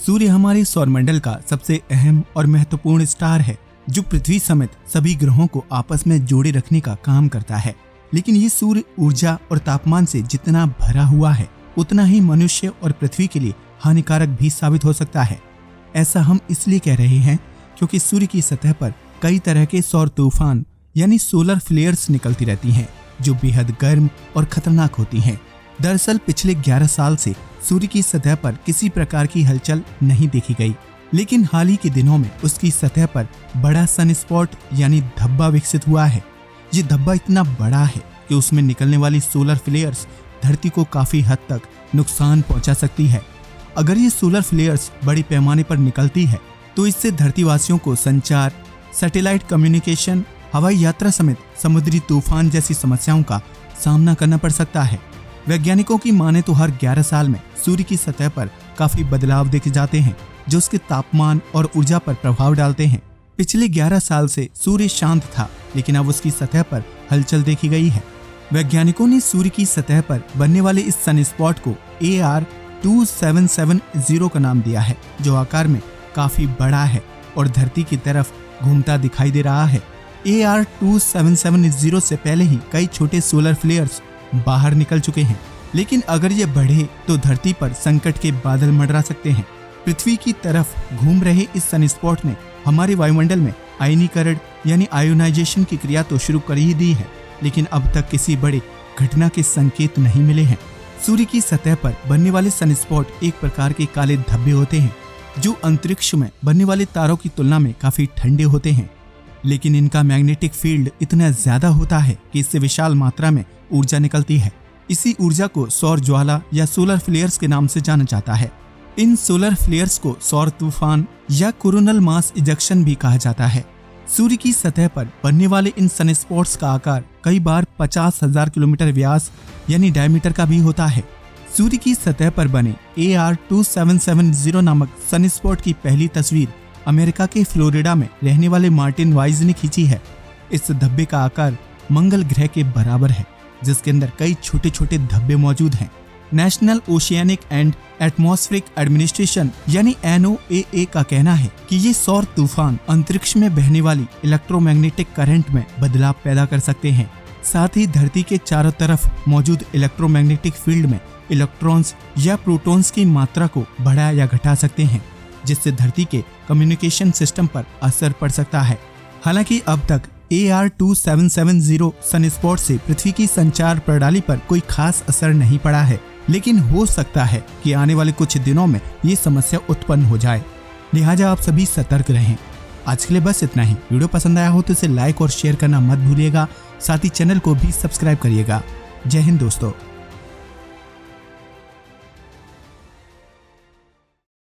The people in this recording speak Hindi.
सूर्य हमारे सौरमंडल का सबसे अहम और महत्वपूर्ण स्टार है, जो पृथ्वी समेत सभी ग्रहों को आपस में जोड़े रखने का काम करता है। लेकिन ये सूर्य ऊर्जा और तापमान से जितना भरा हुआ है, उतना ही मनुष्य और पृथ्वी के लिए हानिकारक भी साबित हो सकता है। ऐसा हम इसलिए कह रहे हैं क्योंकि सूर्य की सतह पर कई तरह के सौर तूफान यानी सोलर फ्लेयर्स निकलती रहती हैं, जो बेहद गर्म और खतरनाक होती हैं। दरअसल पिछले 11 साल से सूर्य की सतह पर किसी प्रकार की हलचल नहीं देखी गई, लेकिन हाल ही के दिनों में उसकी सतह पर बड़ा सनस्पॉट यानी धब्बा विकसित हुआ है। ये धब्बा इतना बड़ा है कि उसमें निकलने वाली सोलर फ्लेयर्स धरती को काफी हद तक नुकसान पहुंचा सकती है। अगर ये सोलर फ्लेयर्स बड़े पैमाने पर निकलती है तो इससे धरतीवासियों को संचार, सैटेलाइट कम्युनिकेशन, हवाई यात्रा समेत समुद्री तूफान जैसी समस्याओं का सामना करना पड़ सकता है। वैज्ञानिकों की माने तो हर 11 साल में सूर्य की सतह पर काफी बदलाव देखे जाते हैं, जो उसके तापमान और ऊर्जा पर प्रभाव डालते हैं। पिछले 11 साल से सूर्य शांत था, लेकिन अब उसकी सतह पर हलचल देखी गई है। वैज्ञानिकों ने सूर्य की सतह पर बनने वाले इस सनस्पॉट को AR2770 का नाम दिया है, जो आकार में काफी बड़ा है और धरती की तरफ घूमता दिखाई दे रहा है। AR2770 से पहले ही कई छोटे सोलर फ्लेयर्स बाहर निकल चुके हैं, लेकिन अगर ये बढ़े तो धरती पर संकट के बादल मंडरा सकते हैं। पृथ्वी की तरफ घूम रहे इस सनस्पॉट ने हमारे वायुमंडल में आयनीकरण यानी आयोनाइजेशन की क्रिया तो शुरू कर ही दी है, लेकिन अब तक किसी बड़े घटना के संकेत नहीं मिले हैं। सूर्य की सतह पर बनने वाले सनस्पॉट एक प्रकार के काले धब्बे होते हैं, जो अंतरिक्ष में बनने वाले तारों की तुलना में काफी ठंडे होते हैं, लेकिन इनका मैग्नेटिक फील्ड इतना ज्यादा होता है कि इससे विशाल मात्रा में ऊर्जा निकलती है। इसी ऊर्जा को सौर ज्वाला या सोलर फ्लेयर्स के नाम से जाना जाता है। इन सोलर फ्लेयर्स को सौर तूफान या कोरोनल मास इजेक्शन भी कहा जाता है। सूर्य की सतह पर बनने वाले इन सनस्पॉट्स का आकार कई बार 50,000 किलोमीटर व्यास यानी डायमीटर का भी होता है। सूर्य की सतह पर बने AR2770 नामक सनस्पॉट की पहली तस्वीर अमेरिका के फ्लोरिडा में रहने वाले मार्टिन वाइज ने खींची है। इस धब्बे का आकार मंगल ग्रह के बराबर है, जिसके अंदर कई छोटे छोटे धब्बे मौजूद हैं। National oceanic and atmospheric administration यानी NOAA का कहना है कि ये सौर तूफान अंतरिक्ष में बहने वाली इलेक्ट्रोमैग्नेटिक करंट में बदलाव पैदा कर सकते हैं। साथ ही धरती के चारों तरफ मौजूद इलेक्ट्रोमैग्नेटिक फील्ड में इलेक्ट्रॉन्स या प्रोटॉन्स की मात्रा को बढ़ा या घटा सकते हैं, जिससे धरती के कम्युनिकेशन सिस्टम पर असर पड़ सकता है। हालांकि अब तक AR2770 सनस्पॉट से पृथ्वी की संचार प्रणाली पर कोई खास असर नहीं पड़ा है, लेकिन हो सकता है कि आने वाले कुछ दिनों में ये समस्या उत्पन्न हो जाए। लिहाजा आप सभी सतर्क रहें। आज के लिए बस इतना ही। वीडियो पसंद आया हो तो इसे लाइक और शेयर करना मत भूलिएगा। साथ ही चैनल को भी सब्सक्राइब करिएगा। जय हिंद दोस्तों।